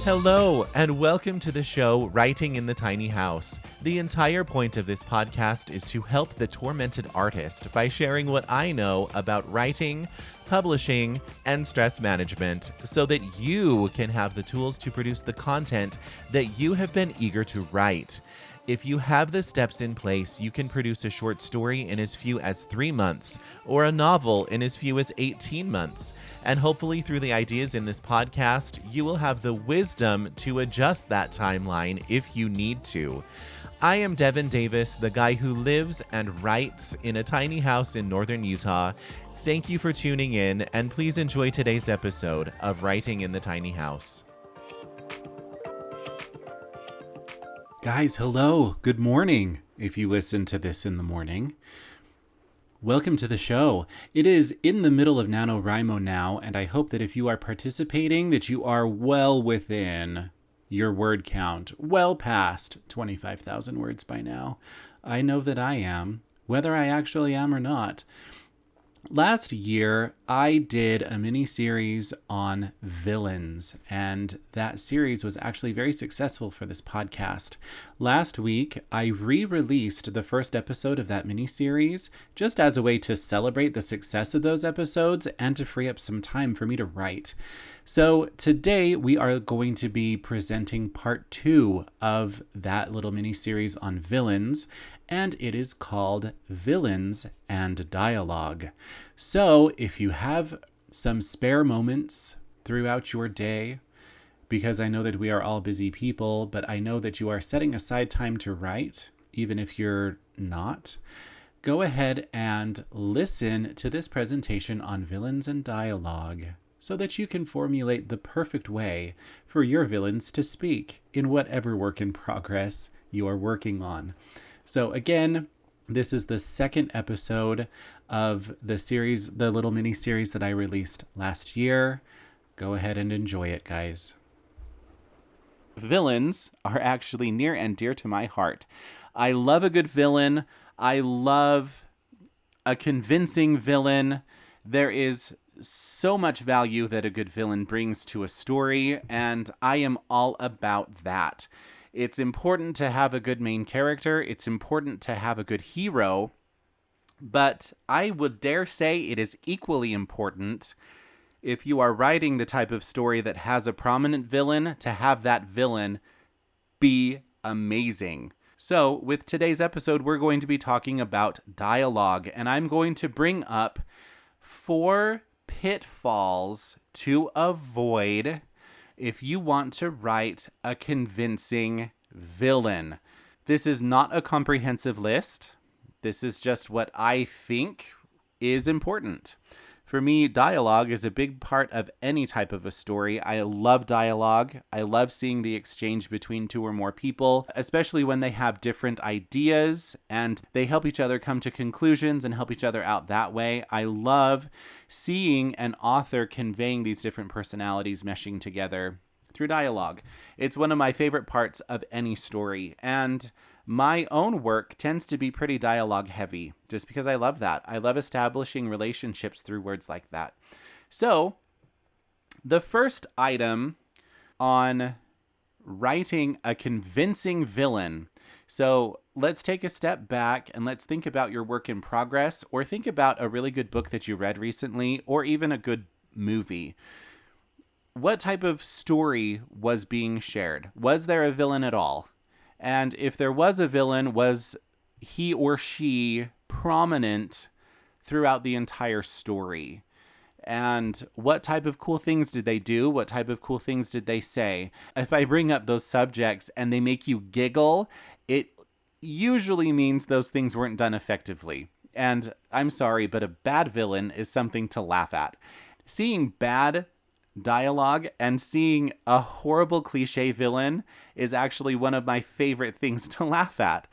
Hello, and welcome to the show Writing in the Tiny House. The entire point of this podcast is to help the tormented artist by sharing what I know about writing, publishing, and stress management so that you can have the tools to produce the content that you have been eager to write. If you have the steps in place, you can produce a short story in as few as 3 months or a novel in as few as 18 months. And hopefully through the ideas in this podcast, you will have the wisdom to adjust that timeline if you need to. I am Devin Davis, the guy who lives and writes in a tiny house in northern Utah. Thank you for tuning in, and please enjoy today's episode of Writing in the Tiny House. Guys, hello. Good morning, if you listen to this in the morning. Welcome to the show. It is in the middle of NaNoWriMo now, and I hope that if you are participating, that you are well within your word count, well past 25,000 words by now. I know that I am, whether I actually am or not. Last year, I did a mini-series on villains, and that series was actually very successful for this podcast. Last week, I re-released the first episode of that mini-series just as a way to celebrate the success of those episodes and to free up some time for me to write. So today, we are going to be presenting part 2 of that little mini-series on villains, and it is called Villains and Dialogue. So if you have some spare moments throughout your day, because I know that we are all busy people, but I know that you are setting aside time to write, even if you're not, go ahead and listen to this presentation on Villains and Dialogue so that you can formulate the perfect way for your villains to speak in whatever work in progress you are working on. So again, this is the second episode of the series, the little mini series that I released last year. Go ahead and enjoy it, guys. Villains are actually near and dear to my heart. I love a good villain. I love a convincing villain. There is so much value that a good villain brings to a story, and I am all about that. It's important to have a good main character. It's important to have a good hero. But I would dare say it is equally important, if you are writing the type of story that has a prominent villain, to have that villain be amazing. So with today's episode, we're going to be talking about dialogue, and I'm going to bring up 4 pitfalls to avoid if you want to write a convincing villain. This is not a comprehensive list. This is just what I think is important. For me, dialogue is a big part of any type of a story. I love dialogue. I love seeing the exchange between 2 or more people, especially when they have different ideas and they help each other come to conclusions and help each other out that way. I love seeing an author conveying these different personalities meshing together through dialogue. It's one of my favorite parts of any story, and my own work tends to be pretty dialogue heavy, just because I love that. I love establishing relationships through words like that. So, the first item on writing a convincing villain. So, let's take a step back and let's think about your work in progress, or think about a really good book that you read recently, or even a good movie. What type of story was being shared? Was there a villain at all? And if there was a villain, was he or she prominent throughout the entire story? And what type of cool things did they do? What type of cool things did they say? If I bring up those subjects and they make you giggle, it usually means those things weren't done effectively. And I'm sorry, but a bad villain is something to laugh at. Seeing bad dialogue and seeing a horrible cliche villain is actually one of my favorite things to laugh at.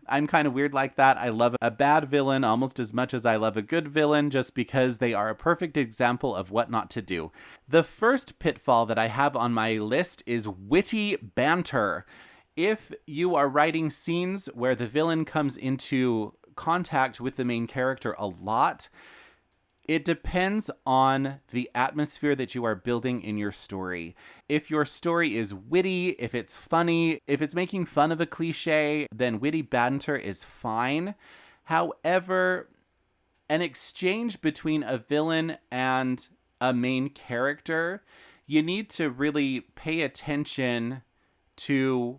I'm kind of weird like that. I love a bad villain almost as much as I love a good villain, just because they are a perfect example of what not to do. The first pitfall that I have on my list is witty banter. If you are writing scenes where the villain comes into contact with the main character a lot, It depends on the atmosphere that you are building in your story. If your story is witty, if it's funny, if it's making fun of a cliche, then witty banter is fine. However, an exchange between a villain and a main character, you need to really pay attention to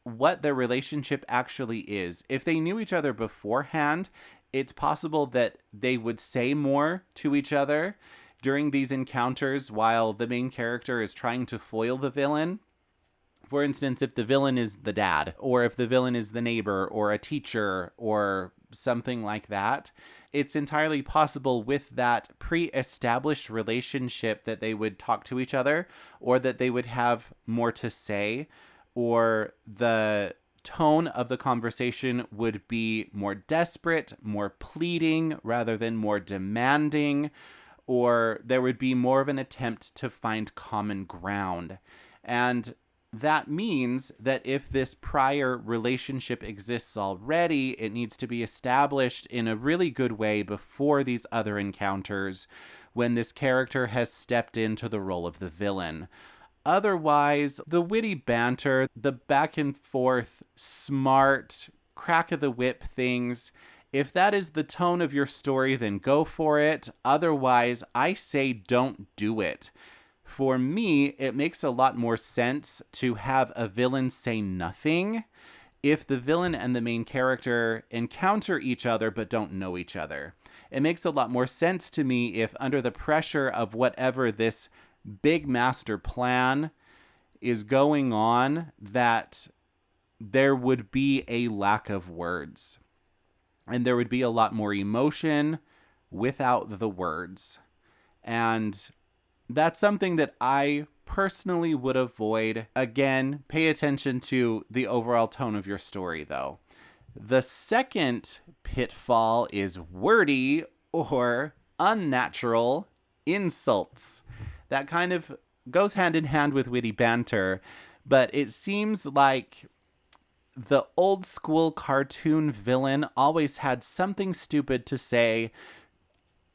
what their relationship actually is. If they knew each other beforehand, it's possible that they would say more to each other during these encounters while the main character is trying to foil the villain. For instance, if the villain is the dad, or if the villain is the neighbor, or a teacher, or something like that, it's entirely possible with that pre-established relationship that they would talk to each other, or that they would have more to say, or the tone of the conversation would be more desperate, more pleading, rather than more demanding, or there would be more of an attempt to find common ground. And that means that if this prior relationship exists already, it needs to be established in a really good way before these other encounters, when this character has stepped into the role of the villain. Otherwise, the witty banter, the back and forth, smart, crack of the whip things, if that is the tone of your story, then go for it. Otherwise, I say don't do it. For me, it makes a lot more sense to have a villain say nothing if the villain and the main character encounter each other but don't know each other. It makes a lot more sense to me if, under the pressure of whatever this big master plan is going on, that there would be a lack of words. And there would be a lot more emotion without the words. And that's something that I personally would avoid. Again, pay attention to the overall tone of your story, though. The second pitfall is wordy or unnatural insults. That kind of goes hand in hand with witty banter, but it seems like the old school cartoon villain always had something stupid to say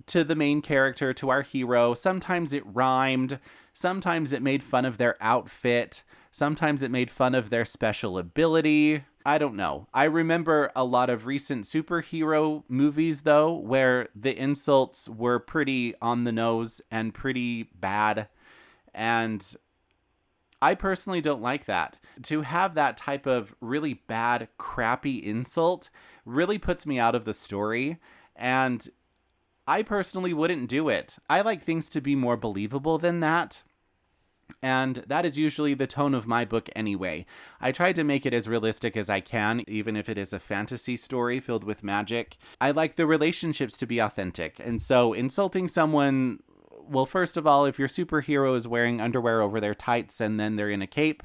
to the main character, to our hero. Sometimes it rhymed, sometimes it made fun of their outfit, sometimes it made fun of their special ability. I don't know. I remember a lot of recent superhero movies, though, where the insults were pretty on the nose and pretty bad. And I personally don't like that. To have that type of really bad, crappy insult really puts me out of the story. And I personally wouldn't do it. I like things to be more believable than that. And that is usually the tone of my book anyway. I try to make it as realistic as I can, even if it is a fantasy story filled with magic. I like the relationships to be authentic. And so insulting someone, well, first of all, if your superhero is wearing underwear over their tights and then they're in a cape,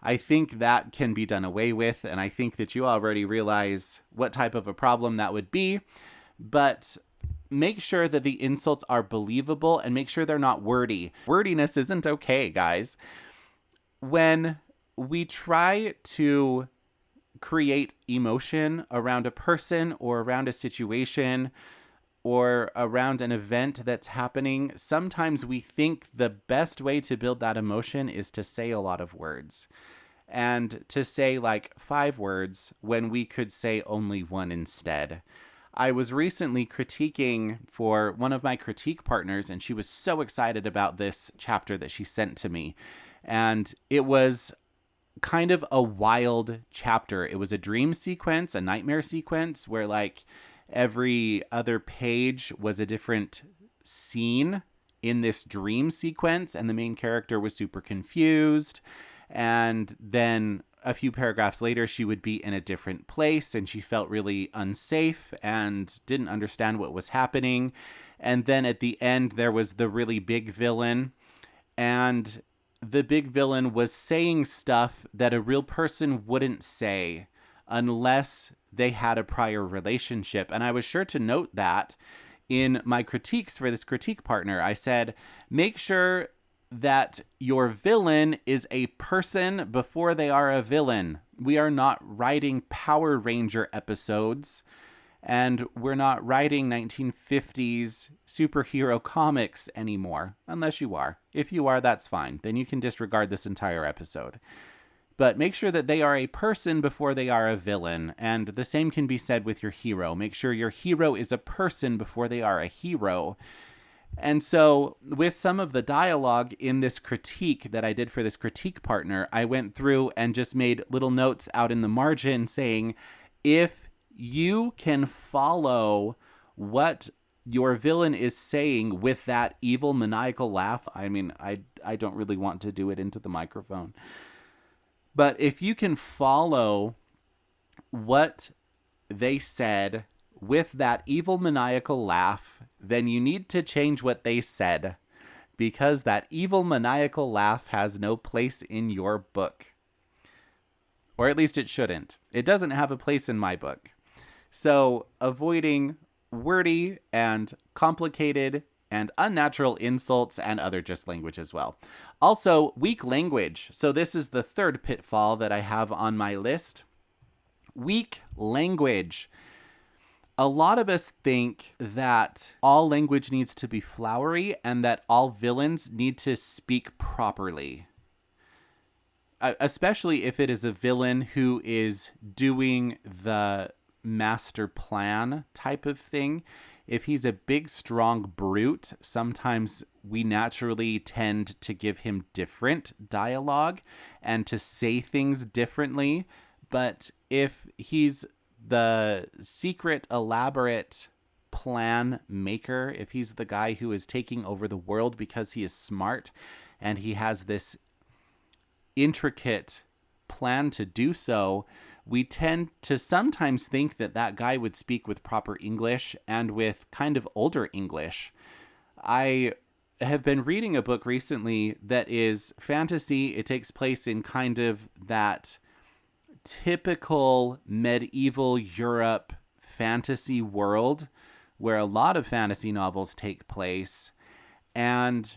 I think that can be done away with. And I think that you already realize what type of a problem that would be. But make sure that the insults are believable and make sure they're not wordy. Wordiness isn't okay, guys. When we try to create emotion around a person or around a situation or around an event that's happening, sometimes we think the best way to build that emotion is to say a lot of words. And to say like 5 words when we could say only 1 instead. I was recently critiquing for one of my critique partners, and she was so excited about this chapter that she sent to me. And it was kind of a wild chapter. It was a dream sequence, a nightmare sequence, where like every other page was a different scene in this dream sequence, and the main character was super confused. And then a few paragraphs later, she would be in a different place and she felt really unsafe and didn't understand what was happening. And then at the end, there was the really big villain. And the big villain was saying stuff that a real person wouldn't say unless they had a prior relationship. And I was sure to note that in my critiques for this critique partner. I said, make sure that your villain is a person before they are a villain. We are not writing Power Ranger episodes. And we're not writing 1950s superhero comics anymore, unless you are. If you are, that's fine. Then you can disregard this entire episode. But make sure that they are a person before they are a villain. And the same can be said with your hero. Make sure your hero is a person before they are a hero. And so with some of the dialogue in this critique that I did for this critique partner, I went through and just made little notes out in the margin saying, if you can follow what your villain is saying with that evil maniacal laugh, I mean, I don't really want to do it into the microphone. But if you can follow what they said with that evil maniacal laugh, then you need to change what they said, because that evil maniacal laugh has no place in your book. Or at least it shouldn't. It doesn't have a place in my book. So avoiding wordy and complicated and unnatural insults and other just language as well. Also, weak language. So this is the third pitfall that I have on my list. Weak language. A lot of us think that all language needs to be flowery and that all villains need to speak properly. Especially if it is a villain who is doing the master plan type of thing. If he's a big, strong brute, sometimes we naturally tend to give him different dialogue and to say things differently. But if he's the secret, elaborate plan maker, if he's the guy who is taking over the world because he is smart and he has this intricate plan to do so, we tend to sometimes think that that guy would speak with proper English and with kind of older English. I have been reading a book recently that is fantasy. It takes place in kind of that typical medieval Europe fantasy world where a lot of fantasy novels take place. And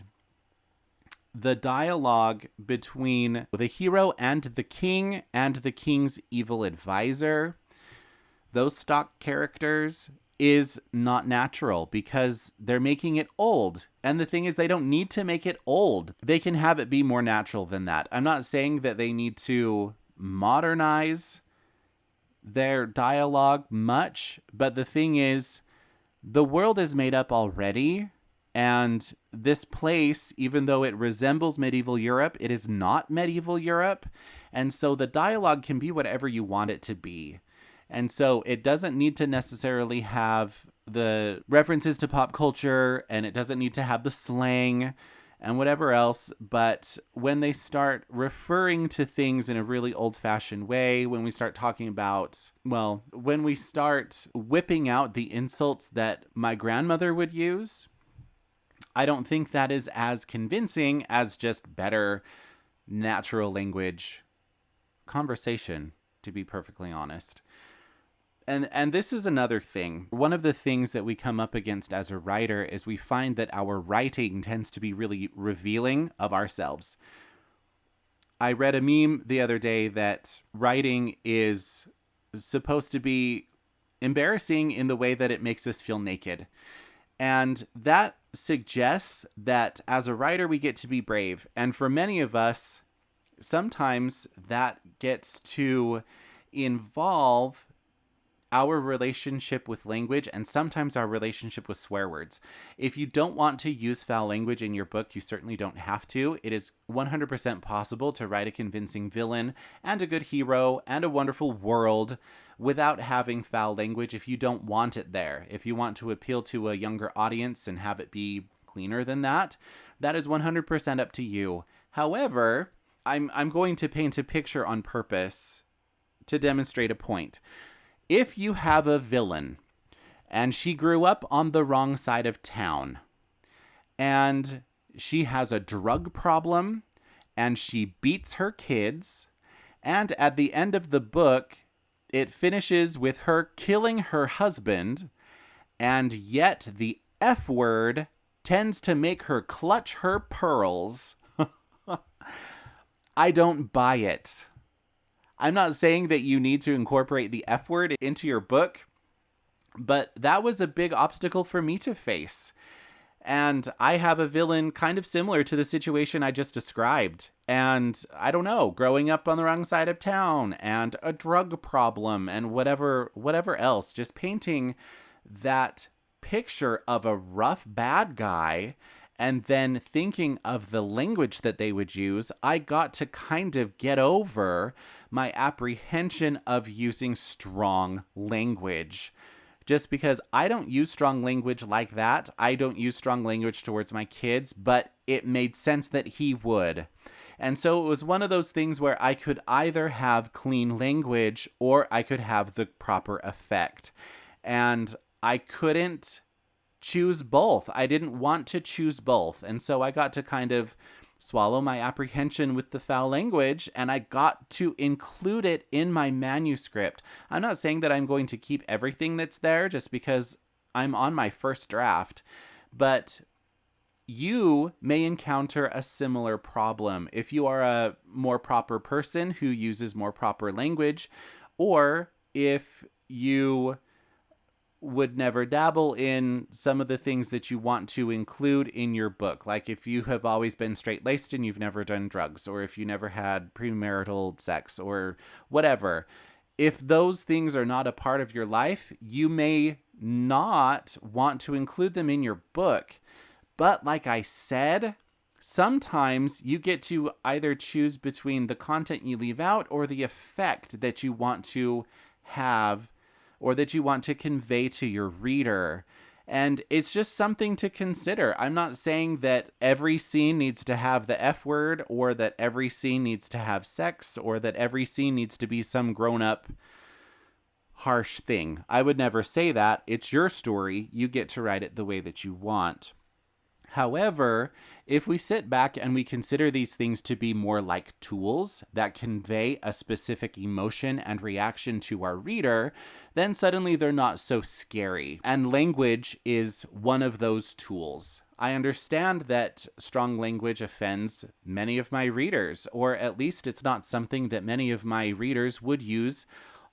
the dialogue between the hero and the king's evil advisor, those stock characters, is not natural because they're making it old. And the thing is, they don't need to make it old. They can have it be more natural than that. I'm not saying that they need to modernize their dialogue much, but the thing is, the world is made up already. And this place, even though it resembles medieval Europe, it is not medieval Europe. And so the dialogue can be whatever you want it to be. And so it doesn't need to necessarily have the references to pop culture, and it doesn't need to have the slang and whatever else. But when they start referring to things in a really old-fashioned way, when we start talking about, well, when we start whipping out the insults that my grandmother would use, I don't think that is as convincing as just better natural language conversation, to be perfectly honest. And this is another thing. One of the things that we come up against as a writer is we find that our writing tends to be really revealing of ourselves. I read a meme the other day that writing is supposed to be embarrassing in the way that it makes us feel naked. And that suggests that as a writer, we get to be brave. And for many of us, sometimes that gets to involve our relationship with language and sometimes our relationship with swear words. If you don't want to use foul language in your book, you certainly don't have to. It is 100% possible to write a convincing villain and a good hero and a wonderful world without having foul language if you don't want it there. If you want to appeal to a younger audience and have it be cleaner than that, that is 100% up to you. However, I'm going to paint a picture on purpose to demonstrate a point. If you have a villain and she grew up on the wrong side of town and she has a drug problem and she beats her kids, and at the end of the book, it finishes with her killing her husband, and yet the F word tends to make her clutch her pearls, I don't buy it. I'm not saying that you need to incorporate the F word into your book, But that was a big obstacle for me to face. And I have a villain kind of similar to the situation I just described. And I don't know, growing up on the wrong side of town and a drug problem and whatever else, just painting that picture of a rough bad guy and then thinking of the language that they would use, I got to kind of get over my apprehension of using strong language. Just because I don't use strong language like that. I don't use strong language towards my kids, but it made sense that he would. And so it was one of those things where I could either have clean language or I could have the proper effect. And I couldn't choose both. I didn't want to choose both. And so I got to kind of swallow my apprehension with the foul language, and I got to include it in my manuscript. I'm not saying that I'm going to keep everything that's there just because I'm on my first draft, but you may encounter a similar problem if you are a more proper person who uses more proper language, or if you would never dabble in some of the things that you want to include in your book. Like if you have always been straight-laced and you've never done drugs, or if you never had premarital sex or whatever. If those things are not a part of your life, you may not want to include them in your book. But like I said, sometimes you get to either choose between the content you leave out or the effect that you want to have or that you want to convey to your reader. And it's just something to consider. I'm not saying that every scene needs to have the F word, or that every scene needs to have sex, or that every scene needs to be some grown-up harsh thing. I would never say that. It's your story. You get to write it the way that you want. However, if we sit back and we consider these things to be more like tools that convey a specific emotion and reaction to our reader, then suddenly they're not so scary. And language is one of those tools. I understand that strong language offends many of my readers, or at least it's not something that many of my readers would use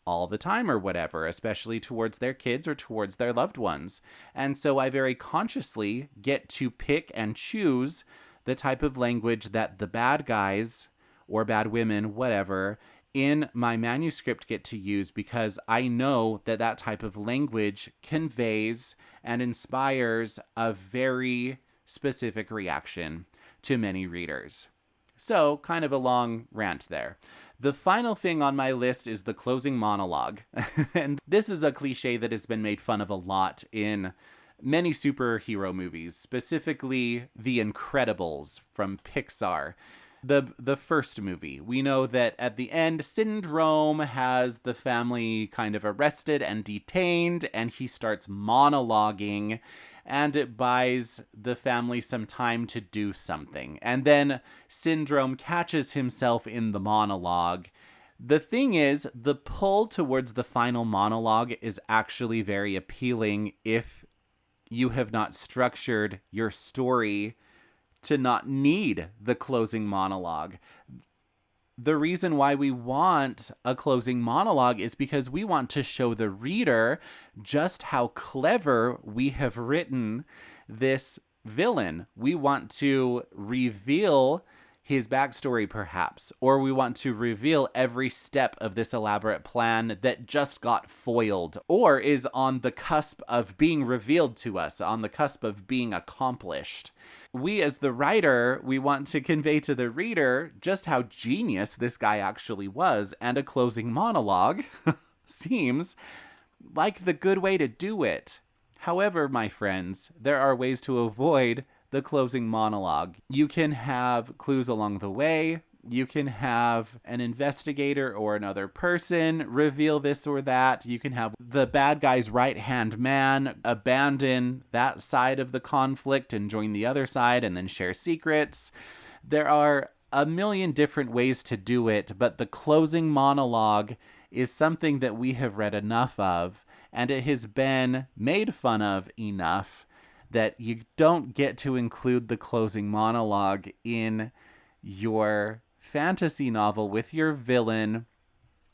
all the time or whatever, especially towards their kids or towards their loved ones. And so I very consciously get to pick and choose the type of language that the bad guys or bad women, whatever, in my manuscript get to use, because I know that that type of language conveys and inspires a very specific reaction to many readers. So, kind of a long rant there. The final thing on my list is the closing monologue. And this is a cliche that has been made fun of a lot in many superhero movies, specifically The Incredibles from Pixar. The first movie. We know that at the end, Syndrome has the family kind of arrested and detained, and he starts monologuing, and it buys the family some time to do something. And then Syndrome catches himself in the monologue. The thing is, the pull towards the final monologue is actually very appealing if you have not structured your story to not need the closing monologue. The reason why we want a closing monologue is because we want to show the reader just how clever we have written this villain. We want to reveal his backstory, perhaps, or we want to reveal every step of this elaborate plan that just got foiled or is on the cusp of being revealed to us, on the cusp of being accomplished. We, as the writer, we want to convey to the reader just how genius this guy actually was, and a closing monologue seems like the good way to do it. However, my friends, there are ways to avoid the closing monologue. You can have clues along the way. You can have an investigator or another person reveal this or that. You can have the bad guy's right-hand man abandon that side of the conflict and join the other side and then share secrets. There are a million different ways to do it, but the closing monologue is something that we have read enough of, and it has been made fun of enough that you don't get to include the closing monologue in your fantasy novel with your villain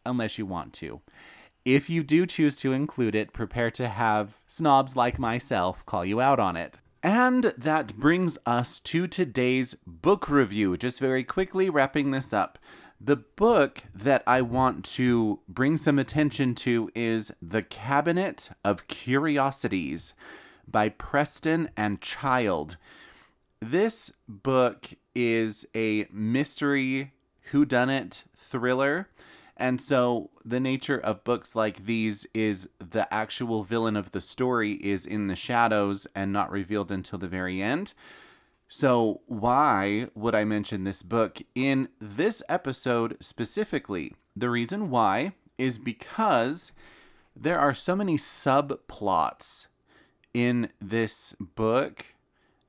unless you want to. if you do choose to include it, prepare to have snobs like myself call you out on it. And that brings us to today's book review. Just very quickly wrapping this up. The book that I want to bring some attention to is The Cabinet of Curiosities by Preston and Child. This book is a mystery whodunit thriller. And so the nature of books like these is the actual villain of the story is in the shadows and not revealed until the very end. So why would I mention this book in this episode specifically? The reason why is because there are so many subplots in this book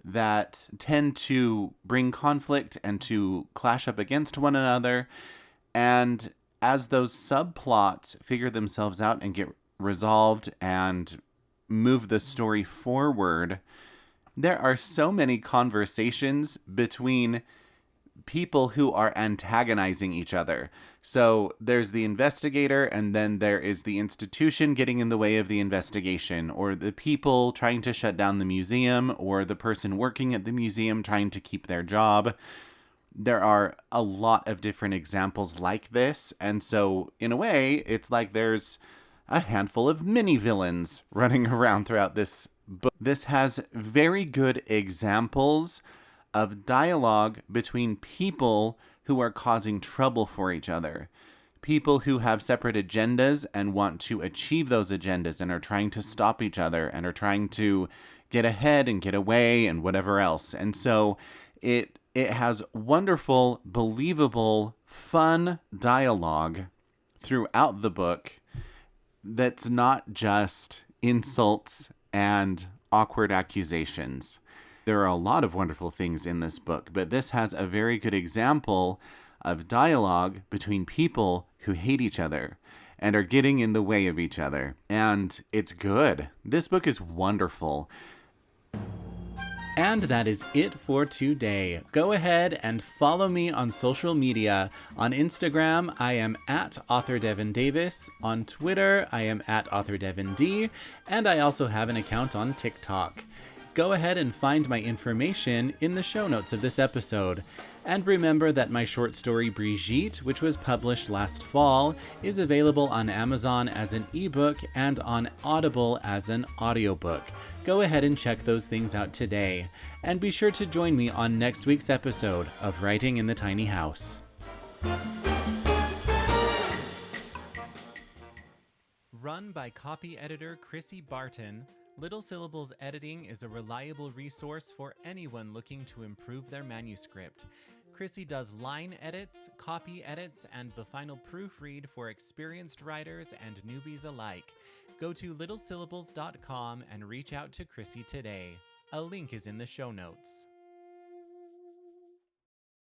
that tend to bring conflict and to clash up against one another. And as those subplots figure themselves out and get resolved and move the story forward, there are so many conversations between people who are antagonizing each other. So there's the investigator, and then there is the institution getting in the way of the investigation, or the people trying to shut down the museum, or the person working at the museum trying to keep their job. There are a lot of different examples like this, and so in a way, it's like there's a handful of mini villains running around throughout this book. This has very good examples of dialogue between people who are causing trouble for each other. People who have separate agendas and want to achieve those agendas and are trying to stop each other and are trying to get ahead and get away and whatever else. And so it has wonderful, believable, fun dialogue throughout the book that's not just insults and awkward accusations. There are a lot of wonderful things in this book, but this has a very good example of dialogue between people who hate each other and are getting in the way of each other. And it's good. This book is wonderful. And that is it for today. Go ahead and follow me on social media. On Instagram, I am at author Devin Davis. On Twitter, I am at author Devin D. And I also have an account on TikTok. Go ahead and find my information in the show notes of this episode. And remember that my short story Brigitte, which was published last fall, is available on Amazon as an ebook and on Audible as an audiobook. Go ahead and check those things out today. And be sure to join me on next week's episode of Writing in the Tiny House. Run by copy editor Chrissy Barton, Little Syllables Editing is a reliable resource for anyone looking to improve their manuscript. Chrissy does line edits, copy edits, and the final proofread for experienced writers and newbies alike. Go to littlesyllables.com and reach out to Chrissy today. A link is in the show notes.